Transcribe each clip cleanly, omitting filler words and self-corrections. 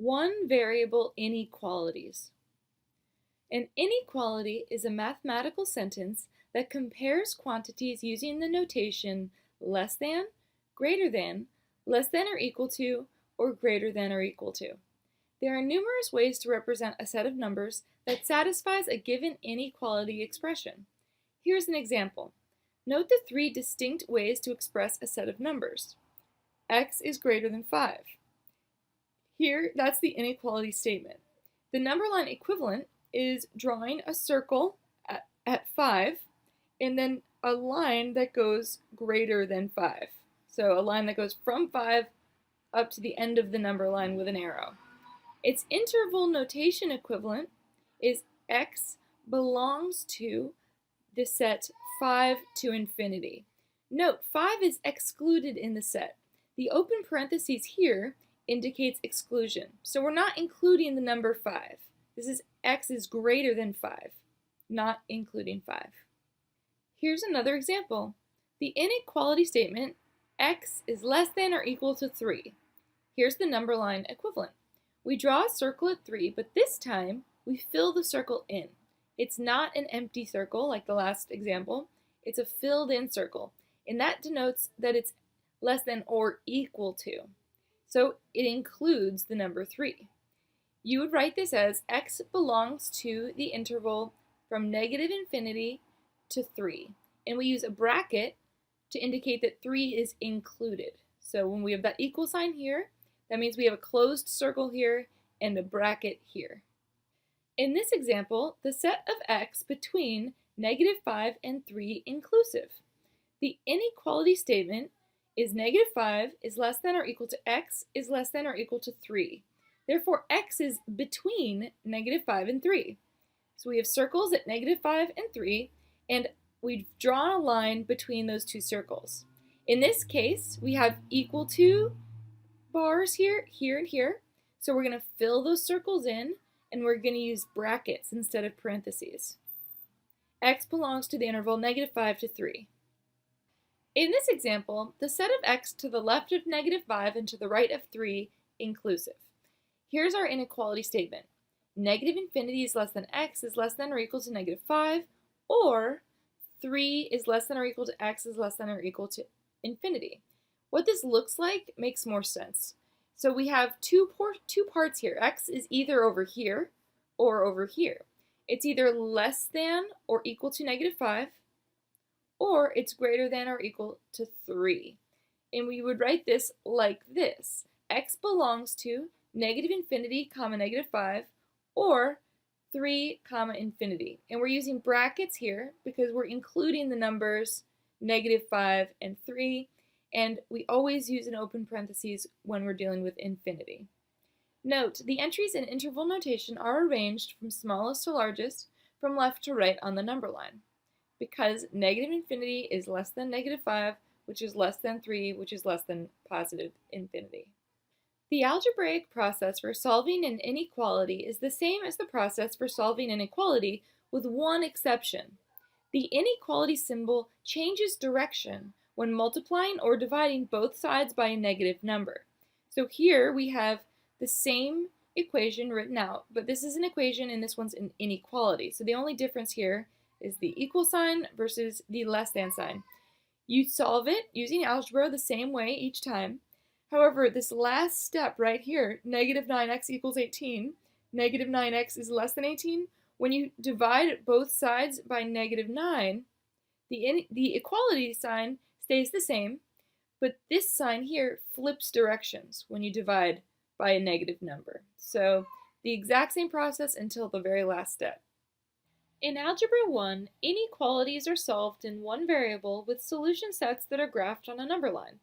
One variable inequalities. An inequality is a mathematical sentence that compares quantities using the notation less than, greater than, less than or equal to, or greater than or equal to. There are numerous ways to represent a set of numbers that satisfies a given inequality expression. Here's an example. Note the three distinct ways to express a set of numbers. X is greater than 5. Here, that's the inequality statement. The number line equivalent is drawing a circle at 5 and then a line that goes greater than 5. So a line that goes from 5 up to the end of the number line with an arrow. Its interval notation equivalent is x belongs to the set 5 to infinity. Note, 5 is excluded in the set. The open parentheses here indicates exclusion. So we're not including the number 5. This is x is greater than 5, not including 5. Here's another example. The inequality statement, x is less than or equal to 3. Here's the number line equivalent. We draw a circle at 3, but this time we fill the circle in. It's not an empty circle like the last example. It's a filled in circle, and that denotes that it's less than or equal to. So it includes the number 3. You would write this as x belongs to the interval from negative infinity to 3. And we use a bracket to indicate that 3 is included. So when we have that equal sign here, that means we have a closed circle here and a bracket here. In this example, the set of x between negative 5 and 3 inclusive. The inequality statement is negative 5 is less than or equal to x is less than or equal to 3. Therefore, x is between negative 5 and 3. So we have circles at negative 5 and 3, and we've drawn a line between those two circles. In this case, we have equal to bars here, here, and here. So we're going to fill those circles in, and we're going to use brackets instead of parentheses. X belongs to the interval negative 5 to 3. In this example, the set of x to the left of negative 5 and to the right of 3 inclusive. Here's our inequality statement. Negative infinity is less than x is less than or equal to negative 5, or 3 is less than or equal to x is less than or equal to infinity. What this looks like makes more sense. So we have two parts here. X is either over here or over here. It's either less than or equal to negative 5, or it's greater than or equal to 3. And we would write this like this. X belongs to negative infinity, comma negative 5, or 3, comma infinity. And we're using brackets here because we're including the numbers negative 5 and 3, and we always use an open parentheses when we're dealing with infinity. Note, the entries in interval notation are arranged from smallest to largest, from left to right on the number line, because negative infinity is less than negative 5, which is less than 3, which is less than positive infinity. The algebraic process for solving an inequality is the same as the process for solving an equality, with one exception. The inequality symbol changes direction when multiplying or dividing both sides by a negative number. So here we have the same equation written out, but this is an equation and this one's an inequality. So the only difference here is the equal sign versus the less than sign. You solve it using algebra the same way each time. However, this last step right here, negative 9x equals 18, negative 9x is less than 18, when you divide both sides by negative 9, the equality sign stays the same, but this sign here flips directions when you divide by a negative number. So the exact same process until the very last step. In Algebra 1, inequalities are solved in one variable with solution sets that are graphed on a number line.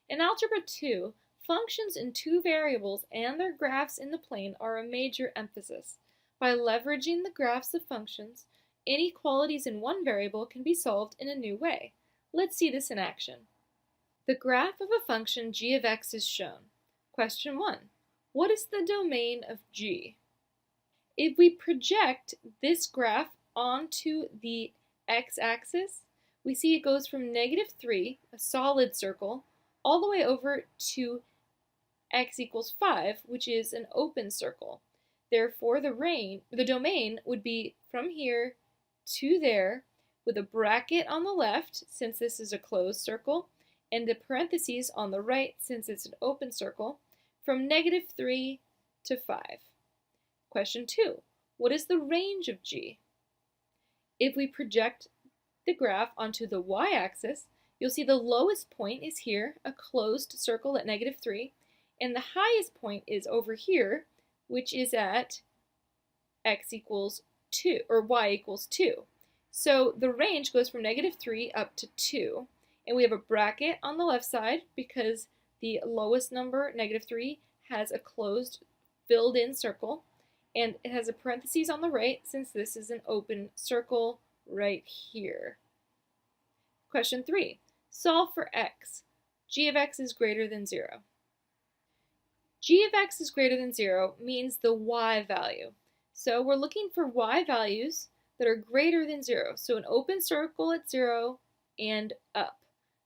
In Algebra 2, functions in two variables and their graphs in the plane are a major emphasis. By leveraging the graphs of functions, inequalities in one variable can be solved in a new way. Let's see this in action. The graph of a function g of x is shown. Question 1. What is the domain of g? If we project this graph onto the x-axis, we see it goes from negative 3, a solid circle, all the way over to x equals 5, which is an open circle. Therefore, the domain would be from here to there with a bracket on the left, since this is a closed circle, and a parentheses on the right, since it's an open circle, from -3 to 5. Question 2. What is the range of G? If we project the graph onto the y-axis, you'll see the lowest point is here, a closed circle at -3, and the highest point is over here, which is at x equals 2, or y equals 2. So the range goes from -3 up to 2, and we have a bracket on the left side because the lowest number, -3, has a closed, filled-in circle, and it has a parentheses on the right since this is an open circle right here. Question 3. Solve for x. G of x is greater than 0. G of x is greater than 0 means the y value. So we're looking for y values that are greater than 0. So an open circle at 0 and up.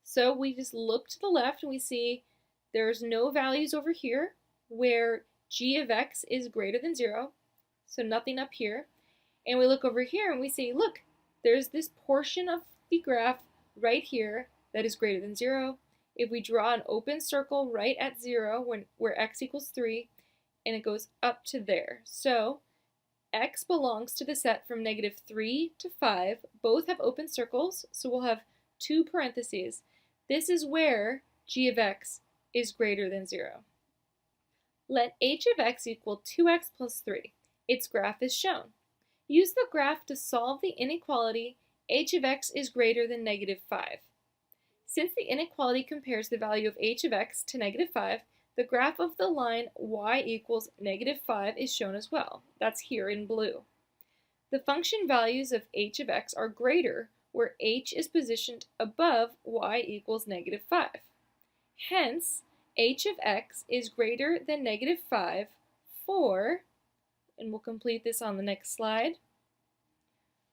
So we just look to the left and we see there's no values over here where g of x is greater than 0. So nothing up here. And we look over here and we see, look, there's this portion of the graph right here that is greater than 0. If we draw an open circle right at 0 where x equals 3, and it goes up to there. So x belongs to the set from -3 to 5. Both have open circles, so we'll have two parentheses. This is where g of x is greater than 0. Let h of x equal 2x plus 3. Its graph is shown. Use the graph to solve the inequality h of x is greater than -5. Since the inequality compares the value of h of x to -5, the graph of the line y equals -5 is shown as well. That's here in blue. The function values of h of x are greater where h is positioned above y equals -5. Hence, h of x is greater than -5 for, and we'll complete this on the next slide.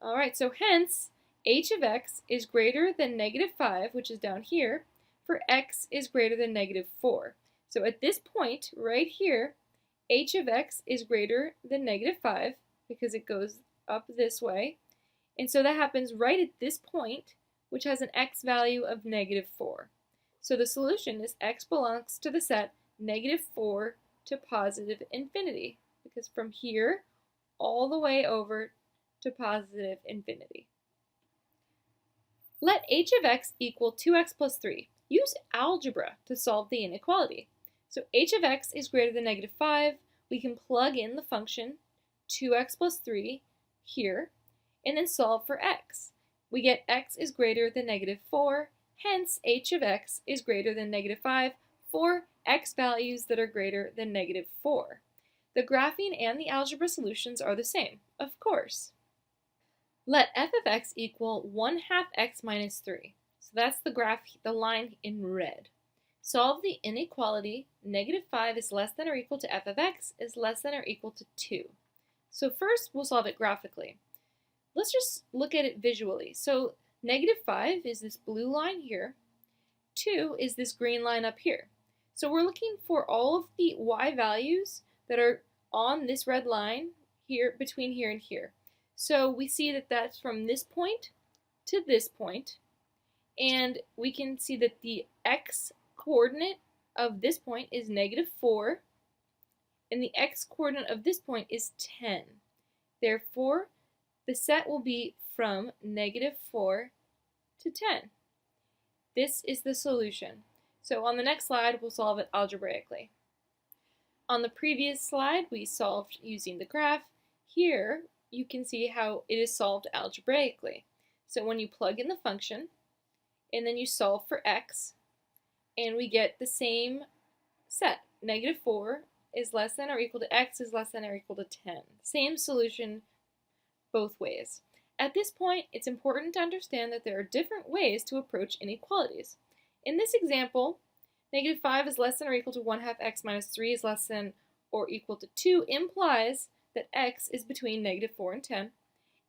Alright, so hence, h of x is greater than -5, which is down here, for x is greater than -4. So at this point, right here, h of x is greater than -5 because it goes up this way. And so that happens right at this point, which has an x value of -4. So the solution is x belongs to the set -4 to positive infinity, because from here all the way over to positive infinity. Let h of x equal 2x plus 3. Use algebra to solve the inequality. So h of x is greater than -5. We can plug in the function 2x plus 3 here, and then solve for x. We get x is greater than -4, hence h of x is greater than -5 for x values that are greater than -4. The graphing and the algebra solutions are the same, of course. Let f of x equal 1/2 x minus 3. So that's the graph, the line in red. Solve the inequality -5 is less than or equal to f of x is less than or equal to 2. So first we'll solve it graphically. Let's just look at it visually. So -5 is this blue line here. 2 is this green line up here. So we're looking for all of the y values that are on this red line here, between here and here. So we see that that's from this point to this point, and we can see that the x coordinate of this point is -4, and the x coordinate of this point is 10. Therefore, the set will be from -4 to 10. This is the solution. So on the next slide, we'll solve it algebraically. On the previous slide, we solved using the graph. Here, you can see how it is solved algebraically. So when you plug in the function, and then you solve for x, and we get the same set. -4 is less than or equal to x is less than or equal to 10. Same solution both ways. At this point, it's important to understand that there are different ways to approach inequalities. In this example, -5 is less than or equal to 1/2 x minus 3 is less than or equal to 2 implies that x is between -4 and 10,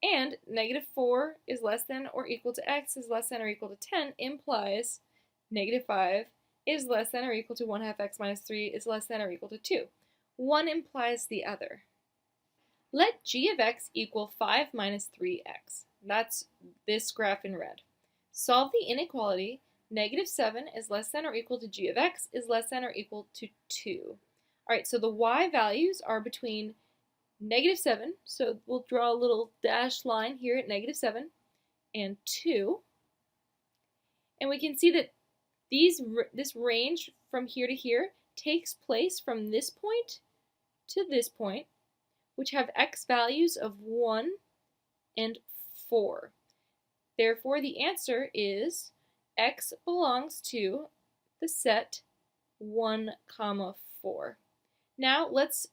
and -4 is less than or equal to x is less than or equal to 10 implies -5 is less than or equal to 1/2 x minus 3 is less than or equal to 2. One implies the other. Let g of x equal 5 minus 3x. That's this graph in red. Solve the inequality. Negative 7 is less than or equal to g of x is less than or equal to 2. All right, so the y values are between negative 7, so we'll draw a little dashed line here at negative 7, and 2. And we can see that this range from here to here takes place from this point to this point, which have x values of 1 and 4. Therefore, the answer is x belongs to the set 1, 4. Now, let's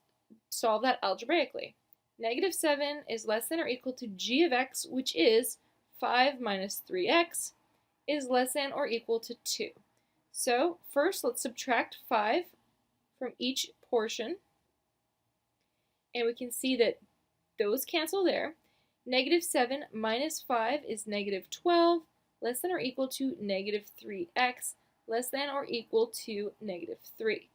solve that algebraically. Negative 7 is less than or equal to g of x, which is 5 minus 3x, is less than or equal to 2. So, first, let's subtract 5 from each portion. And we can see that those cancel there. Negative 7 minus 5 is negative 12, less than or equal to negative 3x, less than or equal to negative 3.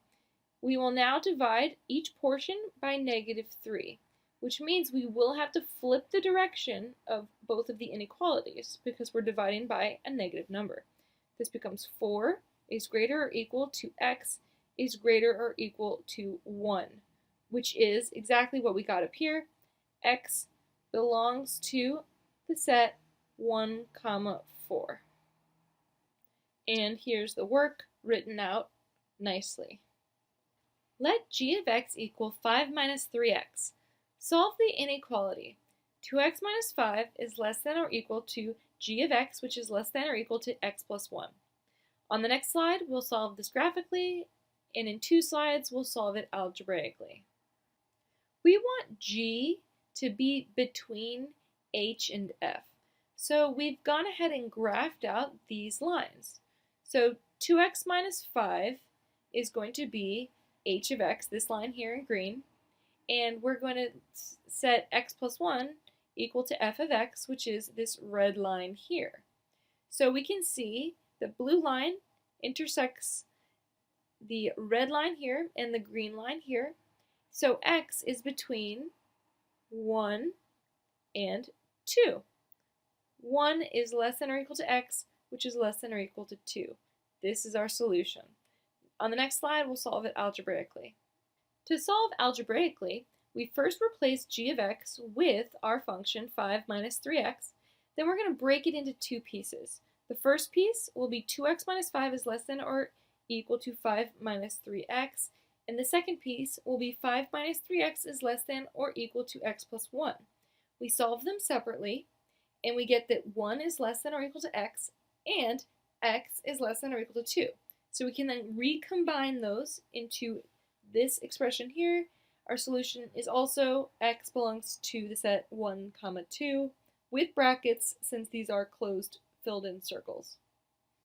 We will now divide each portion by negative 3, which means we will have to flip the direction of both of the inequalities because we're dividing by a negative number. This becomes 4 is greater or equal to x is greater or equal to 1, which is exactly what we got up here. X belongs to the set 1, 4. And here's the work written out nicely. Let g of x equal 5 minus 3x. Solve the inequality. 2x minus 5 is less than or equal to g of x, which is less than or equal to x plus 1. On the next slide, we'll solve this graphically, and in 2 slides, we'll solve it algebraically. We want g to be between h and f. So we've gone ahead and graphed out these lines. So 2x minus 5 is going to be h of x, this line here in green, and we're going to set x plus 1 equal to f of x, which is this red line here. So we can see the blue line intersects the red line here and the green line here. So x is between 1 and 2. 1 is less than or equal to x, which is less than or equal to 2. This is our solution. On the next slide, we'll solve it algebraically. To solve algebraically, we first replace g of x with our function 5 minus 3x. Then we're going to break it into 2 pieces. The first piece will be 2x minus 5 is less than or equal to 5 minus 3x. And the second piece will be 5 minus 3x is less than or equal to x plus 1. We solve them separately, and we get that 1 is less than or equal to x, and x is less than or equal to 2. So we can then recombine those into this expression here. Our solution is also x belongs to the set 1, 2 with brackets since these are closed filled in circles.